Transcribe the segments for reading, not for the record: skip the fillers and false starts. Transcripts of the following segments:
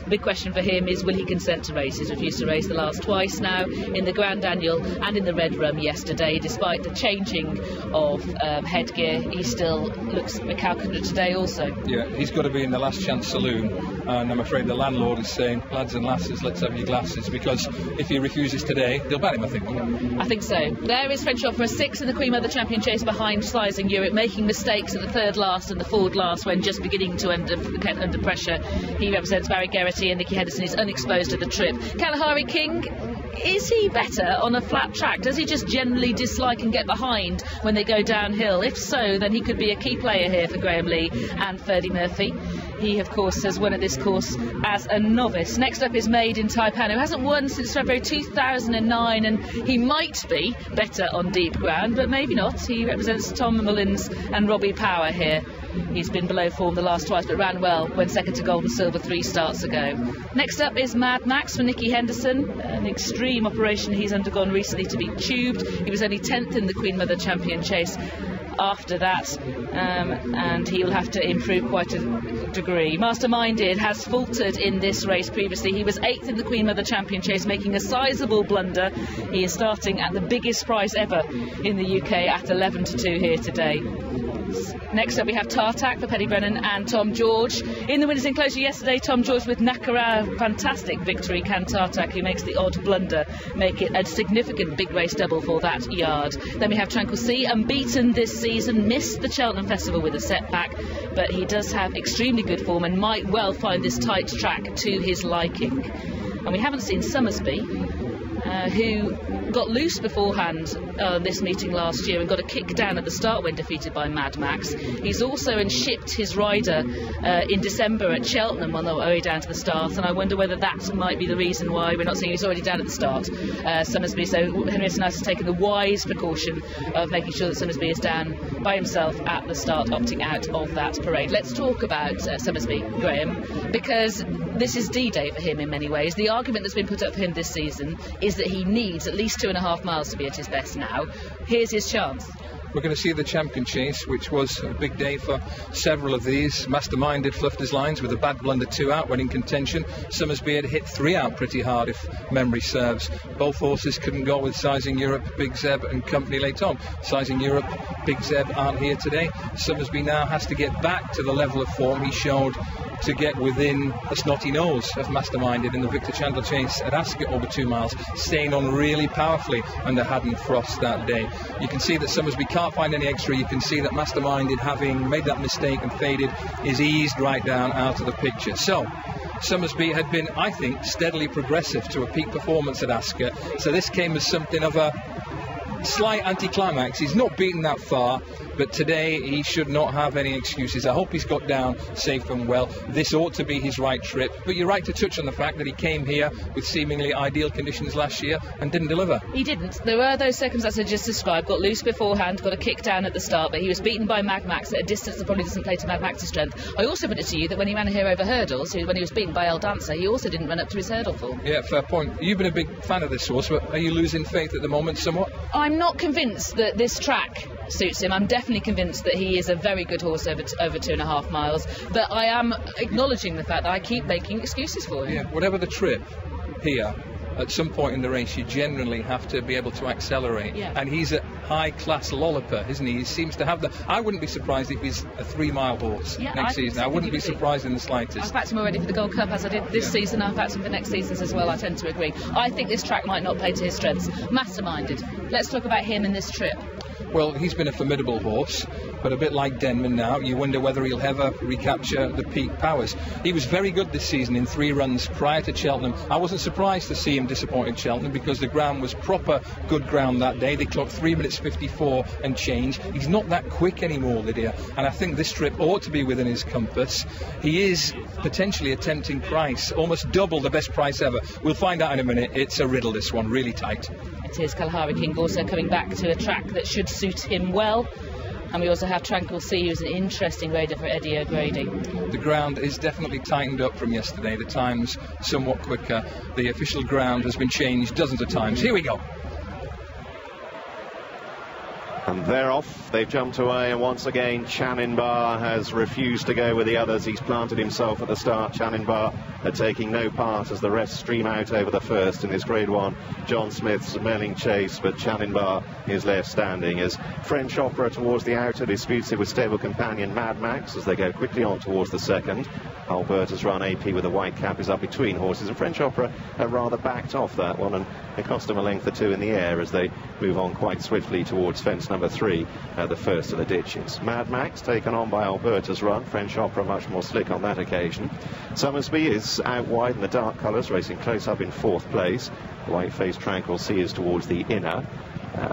The big question for him is, will he consent to race? He's refused to race the last twice now, in the Grand Annual and in the Red Rum yesterday. Despite the changing of headgear, he still looks recalcitrant today also. Yeah, he's got to be in the Last Chance Saloon, and I'm afraid the landlord is saying, lads and lasses, let's have your glasses, because if he refuses today, they'll ban him, I think. I think so. There is French Opera 6 in the Queen Mother Champion Chase behind Sizing Europe, making mistakes at the third last and the fourth last when just beginning to get under pressure. He represents Barry Geraghty, and Nicky Henderson is unexposed at the trip. Kalahari King, is he better on a flat track? Does he just generally dislike and get behind when they go downhill? If so, then he could be a key player here for Graham Lee and Ferdy Murphy. He, of course, has won at this course as a novice. Next up is Made in Taipan, who hasn't won since February 2009, and he might be better on deep ground, but maybe not. He represents Tom Mullins and Robbie Power here. He's been below form the last twice, but ran well when second to gold and silver 3 starts ago. Next up is Mad Max for Nicky Henderson, an extreme operation he's undergone recently to be tubed. He was only 10th in the Queen Mother Champion Chase after that, and he will have to improve quite a degree. Masterminded has faltered in this race previously. He was 8th in the Queen Mother Champion Chase, making a sizable blunder. He is starting at the biggest prize ever in the UK at 11-2 here today. Next up we have Tartak for Penny Brennan and Tom George. In the winners' enclosure yesterday, Tom George with Nakara, fantastic victory. Can Tartak, who makes the odd blunder, make it a significant big race double for that yard. Then we have Tranquil Sea, unbeaten this season, missed the Cheltenham Festival with a setback, but he does have extremely good form and might well find this tight track to his liking. And we haven't seen Summersby, who got loose beforehand this meeting last year and got a kick down at the start when defeated by Mad Max. He's also unshipped his rider in December at Cheltenham on the way down to the start, and I wonder whether that might be the reason why we're not seeing he's already down at the start, Summersby. So Henrietta Nice has taken the wise precaution of making sure that Summersby is down by himself at the start, opting out of that parade. Let's talk about Summersby, Graham, because this is D-Day for him in many ways. The argument that's been put up for him this season is that he needs at least 2.5 miles to be at his best now. Here's his chance. We're going to see the champion chase, which was a big day for several of these. Masterminded fluffed his lines with a bad blunder 2 out when in contention. Summersby had hit 3 out pretty hard, if memory serves. Both horses couldn't go with Sizing Europe, Big Zeb and company late on. Sizing Europe, Big Zeb aren't here today. Summersby now has to get back to the level of form he showed to get within a snotty nose of Masterminded in the Victor Chandler chase at Ascot over 2 miles, staying on really powerfully under Haddon Frost that day. You can see that Summersby can't find any extra. You can see that Masterminded, having made that mistake and faded, is eased right down out of the picture. So Summersby had been, I think, steadily progressive to a peak performance at Ascot, so this came as something of a slight anticlimax. He's not beaten that far, but today he should not have any excuses. I hope he's got down safe and well. This ought to be his right trip, but you're right to touch on the fact that he came here with seemingly ideal conditions last year and didn't deliver. He didn't. There were those circumstances I just described. Got loose beforehand, got a kick down at the start, but he was beaten by Mad Max at a distance that probably doesn't play to Mad Max's strength. I also put it to you that when he ran here over hurdles, when he was beaten by El Dancer, he also didn't run up to his hurdle form. Yeah, fair point. You've been a big fan of this horse, but are you losing faith at the moment somewhat? I'm not convinced that this track suits him. I'm definitely convinced that he is a very good horse over 2.5 miles, but I am acknowledging the fact that I keep making excuses for him. Yeah, whatever the trip here, at some point in the race you generally have to be able to accelerate, and he's a high-class lolliper, isn't he? He seems to have the... I wouldn't be surprised if he's a 3-mile horse next season. I wouldn't be surprised in the slightest. I've backed him already for the Gold Cup, as I did this season. I've backed him for next season's as well. I tend to agree. I think this track might not play to his strengths. Masterminded. Let's talk about him in this trip. Well, he's been a formidable horse, but a bit like Denman now, you wonder whether he'll ever recapture the peak powers. He was very good this season in 3 runs prior to Cheltenham. I wasn't surprised to see him disappoint at Cheltenham because the ground was proper good ground that day. They clocked 3 minutes 54 and change. He's not that quick anymore, Lydia, and I think this trip ought to be within his compass. He is potentially a tempting price, almost double the best price ever. We'll find out in a minute. It's a riddle, this one, really tight. It is. Kalahari King also coming back to a track that should suit him well. And we also have Tranquil Sea, who's an interesting raider for Eddie O'Grady. The ground is definitely tightened up from yesterday. The time's somewhat quicker. The official ground has been changed dozens of times. Here we go. And they're off. They've jumped away, and once again Channinbar has refused to go with the others. He's planted himself at the start. Channinbar are taking no part as the rest stream out over the first in this Grade 1 John Smith's Melling chase, but Channinbar is left standing as French Opera towards the outer disputes it with stable companion Mad Max as they go quickly on towards the second. Alberta's run AP with a white cap is up between horses, and French Opera are rather backed off that one, and it cost them a length or two in the air as they move on quite swiftly towards fence number 3, the first of the ditches. Mad Max taken on by Alberta's run. French Opera much more slick on that occasion. Summersby is out wide in the dark colours, racing close up in 4th place. White-faced Tranquil Sea is towards the inner.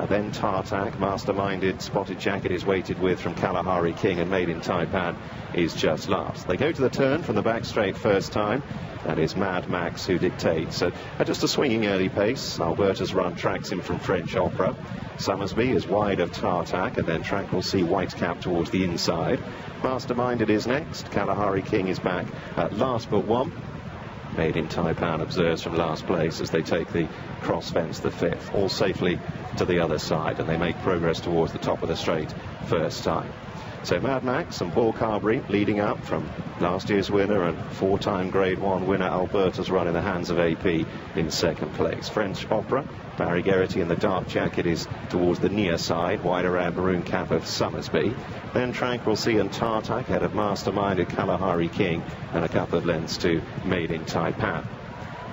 Then Tartak, Masterminded, Spotted Jacket is weighted with from Kalahari King, and Made in Taipan is just last. They go to the turn from the back straight first time. That is Mad Max who dictates. So just a swinging early pace. Alberta's run tracks him from French Opera. Summersby is wide of Tartak, and then Tranquil Sea white cap towards the inside. Masterminded is next. Kalahari King is back at last but one. Made in Taipan observes from last place as they take the cross fence, the 5th, all safely to the other side, and they make progress towards the top of the straight first time. So Mad Max and Paul Carberry leading up from last year's winner and 4-time Grade 1 winner Alberta's run in the hands of AP in 2nd place. French Opera, Barry Geraghty in the dark jacket is towards the near side, wide around maroon cap of Summersby. Then Tranquil Sea and Tartak ahead of Masterminded, Kalahari King, and a couple of lengths to Made in Taipan.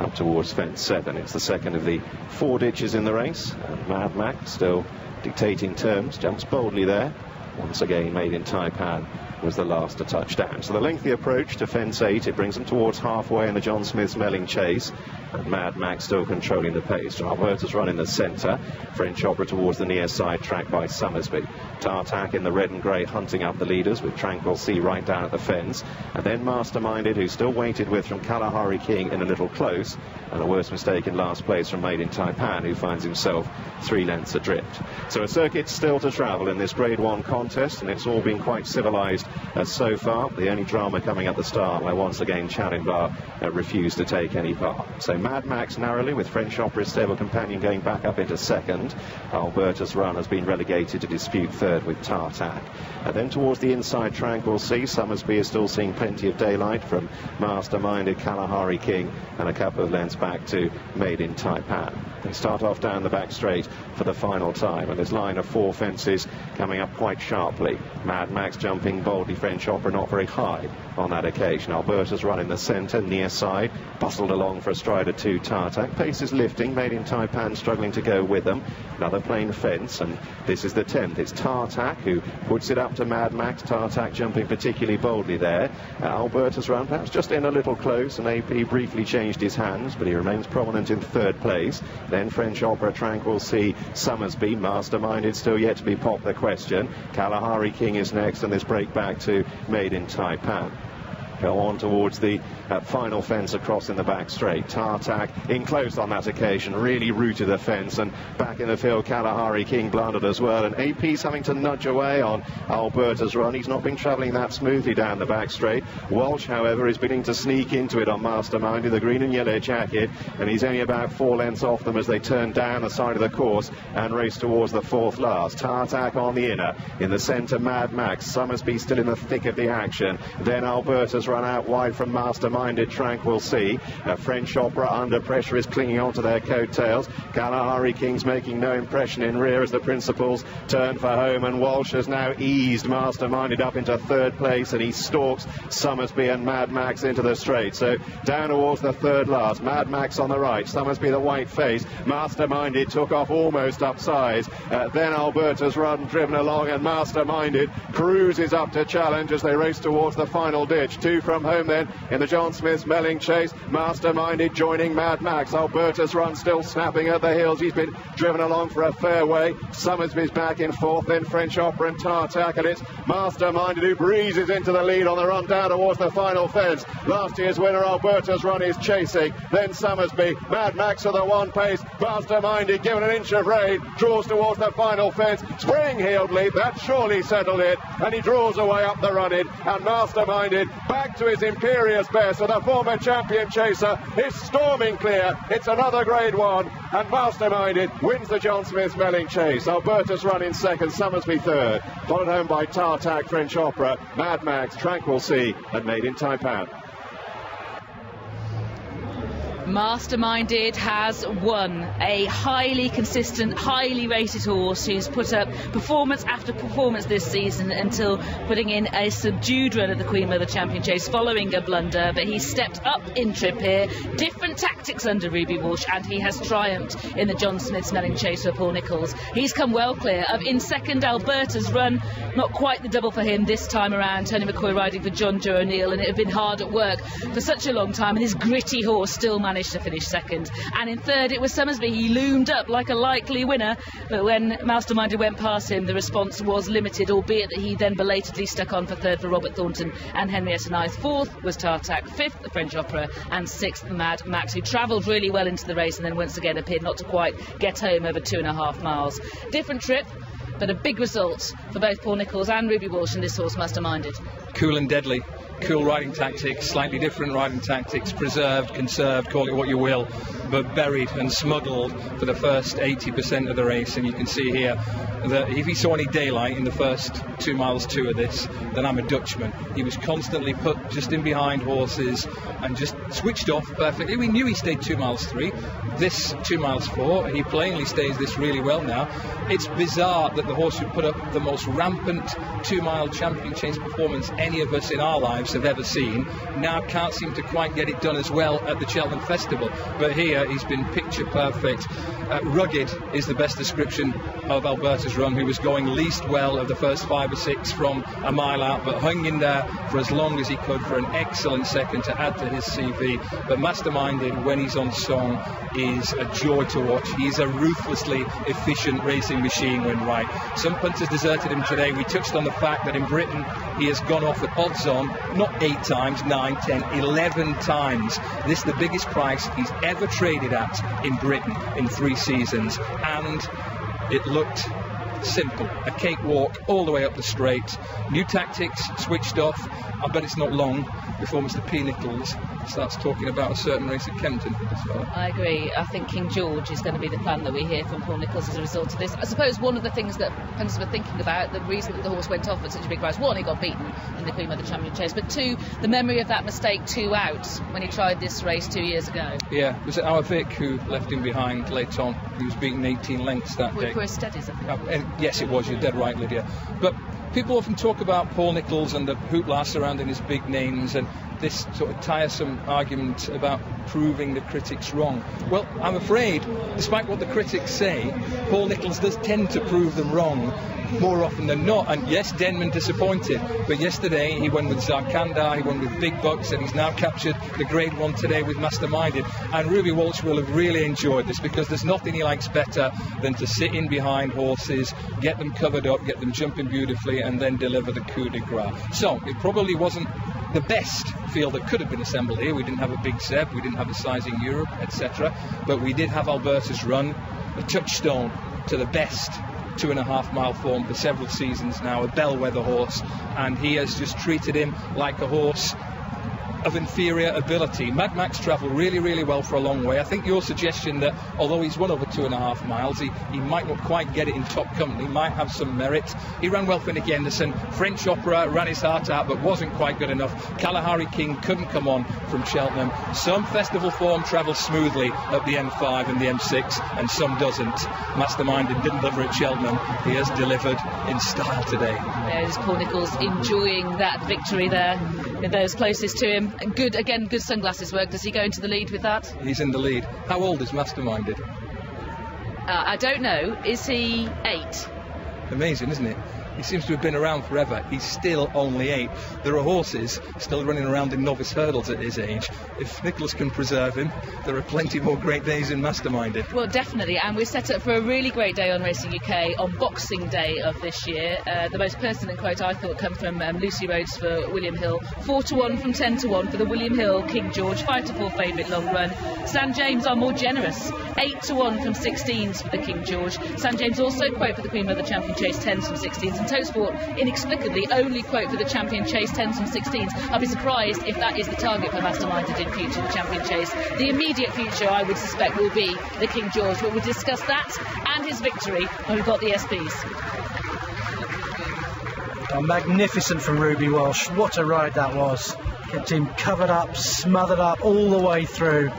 Up towards fence 7. It's the second of the 4 ditches in the race, and Mad Max still dictating terms, jumps boldly there. Once again, Made in Taipan was the last to touch down. So the lengthy approach to fence 8, it brings them towards halfway in the John Smith's Melling chase, and Mad Max still controlling the pace. Alberta's run in the centre. French Opera towards the near side, tracked by Summersby. Tartak in the red and grey hunting up the leaders, with Tranquil Sea right down at the fence, and then Masterminded, who's still weighted with from Kalahari King in a little close, and a worse mistake in last place from Made in Taipan, who finds himself 3 lengths adrift. So a circuit still to travel in this Grade 1 contest, and it's all been quite civilised so far. The only drama coming at the start, where once again Channinbar refused to take any part. So Mad Max narrowly, with French Opera's stable companion going back up into 2nd. Alberta's run has been relegated to dispute 3rd with Tartak. And then towards the inside, Tranquil Sea. Summersby is still seeing plenty of daylight from Masterminded, Kalahari King, and a couple of lengths back to Made in Taipan. They start off down the back straight for the final time, and this line of 4 fences coming up quite sharply. Mad Max jumping boldly, French Opera not very high on that occasion. Alberta's run in the centre, near side, bustled along for a stride or 2 Tartak. Pace is lifting, Made in Taipan struggling to go with them. Another plain fence, and this is the 10th. It's Tartak who puts it up to Mad Max. Tartak jumping particularly boldly there. Alberta's run perhaps just in a little close, and AP briefly changed his hands, but he remains prominent in 3rd place. Then French Opera, Tranquil Sea, Summersby, Masterminded still yet to be popped the question. Kalahari King is next, and this break back to Made in Taipan. Go on towards the final fence across in the back straight. Tartak in close on that occasion, really rooted the fence, and back in the field Kalahari King blundered as well, and AP's having to nudge away on Alberta's run. He's not been travelling that smoothly down the back straight. Walsh, however, is beginning to sneak into it on Masterminded, the green and yellow jacket, and he's only about 4 lengths off them as they turn down the side of the course and race towards the 4th last. Tartak on the inner. In the centre, Mad Max. Summersby still in the thick of the action. Then Alberta's run out wide from Masterminded, Tranquil Sea. French Opera under pressure is clinging on to their coattails. Kalahari King's making no impression in rear as the principals turn for home, and Walsh has now eased Masterminded up into 3rd place, and he stalks Summersby and Mad Max into the straight. So down towards the 3rd last. Mad Max on the right, Summersby the white face. Masterminded took off almost upsize. Then Alberta's run driven along, and Masterminded cruises up to challenge as they race towards the final ditch. 2 from home then in the John Smith's Melling chase. Masterminded joining Mad Max. Alberta's run still snapping at the heels. He's been driven along for a fair way. Summersby's back in 4th, then French Opera and Tartak, and it's Masterminded who breezes into the lead on the run down towards the final fence. Last year's winner Alberta's run is chasing, then Summersby. Mad Max for the 1 pace. Masterminded given an inch of rain, draws towards the final fence. Spring-heeled lead, that surely settled it, and he draws away up the run-in, and Masterminded back back to his imperious best, and the former champion chaser is storming clear. It's another Grade 1, and Masterminded wins the John Smith's Melling Chase. Albertus run in second, Summersby third, followed home by Tartac, French Opera, Mad Max, Tranquil Sea, and Made in Taipan. Masterminded has won. A highly consistent, highly rated horse who's put up performance after performance this season until putting in a subdued run at the Queen Mother Champion Chase following a blunder, but he stepped up in trip here. Different tactics under Ruby Walsh, and he has triumphed in the John Smith's Melling Chase for Paul Nicholls. He's come well clear of in second. Alberta's run, not quite the double for him this time around. Tony McCoy riding for John Joe O'Neill, and it had been hard at work for such a long time, and his gritty horse still managed to finish second. And in third it was Summersby. He loomed up like a likely winner, but when Masterminded went past him, the response was limited, albeit that he then belatedly stuck on for third for Robert Thornton and Henrietta Ninth. Fourth was Tartac, fifth the French Opera, and sixth the Mad Max, who travelled really well into the race and then once again appeared not to quite get home over 2.5 miles. Different trip, but a big result for both Paul Nicholls and Ruby Walsh and this horse Masterminded. Cool and deadly. Cool riding tactics, slightly different riding tactics, preserved, conserved, call it what you will, but buried and smuggled for the first 80% of the race. And you can see here that if he saw any daylight in the first 2 miles 2 of this, then I'm a Dutchman. He was constantly put just in behind horses and just switched off perfectly. We knew he stayed 2 miles 3. This 2 miles 4, he plainly stays this really well now. It's bizarre that the horse who put up the most rampant 2 mile champion chase performance any of us in our lives have ever seen now can't seem to quite get it done as well at the Cheltenham Festival. But here he's been picture perfect. Rugged is the best description of Alberta's run, who was going least well of the first 5 or 6 from a mile out, but hung in there for as long as he could for an excellent second to add to his CV. But Masterminded, when he's on song, is a joy to watch. He's a ruthlessly efficient racing machine when right. Some punters deserted him today. We touched on the fact that in Britain he has gone off at odds on, not 8 times, 9, 10, 11 times. This is the biggest price he's ever traded at in Britain in 3 seasons, and it looked simple, a cakewalk all the way up the straight. New tactics switched off. I bet it's not long before Mr. P. Nicholls starts talking about a certain race at Kempton. I agree. I think King George is going to be the plan that we hear from Paul Nicholls as a result of this. I suppose one of the things that punters were thinking about, the reason that the horse went off at such a big price, one, he got beaten in the Queen Mother Champion Chase, but two, the memory of that mistake 2 out when he tried this race 2 years ago. Yeah, was it our Vic who left him behind late on? He was beaten 18 lengths that day. We're steadies, I think. Yes, it was. You're dead right, Lydia. But people often talk about Paul Nicholls and the hoopla surrounding his big names and this sort of tiresome argument about proving the critics wrong. Well, I'm afraid, despite what the critics say, Paul Nicholls does tend to prove them wrong more often than not. And yes, Denman disappointed, but yesterday he won with Zarkandar, he won with Big Bucks, and he's now captured the Grade 1 today with Masterminded. And Ruby Walsh will have really enjoyed this, because there's nothing he likes better than to sit in behind horses, get them covered up, get them jumping beautifully, and then deliver the coup de grace. So it probably wasn't the best field that could have been assembled here. We didn't have a big Zeb, we didn't have a Sizing Europe, etc. But we did have Alberta's run, a touchstone to the best 2.5 mile form for several seasons now, a bellwether horse, and he has just treated him like a horse of inferior ability. Mad Max travelled really, really well for a long way. I think your suggestion that although he's run over 2.5 miles, he might not quite get it in top company, might have some merit. He ran well for Nicky Henderson. French Opera ran his heart out but wasn't quite good enough. Kalahari King couldn't come on from Cheltenham. Some festival form travels smoothly up the M5 and the M6, and some doesn't. Masterminded didn't deliver at Cheltenham. He has delivered in style today. There's Paul Nicholls enjoying that victory there with those closest to him. And good sunglasses work. Does he go into the lead with that? He's in the lead. How old is Masterminded? I don't know. Is he 8? Amazing, isn't it? He seems to have been around forever. He's still only 8. There are horses still running around in novice hurdles at his age. If Nicholls can preserve him, there are plenty more great days in Masterminded. Well, definitely, and we're set up for a really great day on Racing UK on Boxing Day of this year. The most pertinent quote I thought come from Lucy Rhodes for William Hill. 4-1 from 10-1 for the William Hill King George. 5-4 favourite long run. Stan James are more generous. 8-1 from 16s for the King George. Stan James also quote for the Queen Mother Champion Chase 10s from 16s and Towsport inexplicably only quote for the Champion Chase 10s and 16s. I'd be surprised if that is the target for Masterminded in future, the Champion Chase. The immediate future, I would suspect, will be the King George, but we'll discuss that and his victory when we've got the SPs. Magnificent from Ruby Walsh. What a ride that was. Kept him covered up, smothered up all the way through.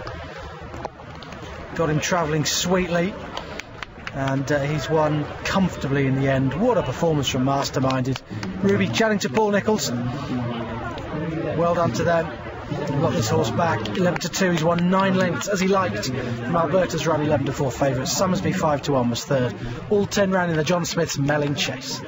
Got him travelling sweetly, and he's won comfortably in the end. What a performance from Masterminded. Ruby chatting to Paul Nicholls. Well done to them. Got this horse back 11-2. He's won 9 lengths as he liked from Alberta's run 11-4 favourite. Summersby 5-1 was third. All 10 round in the John Smith's Melling Chase.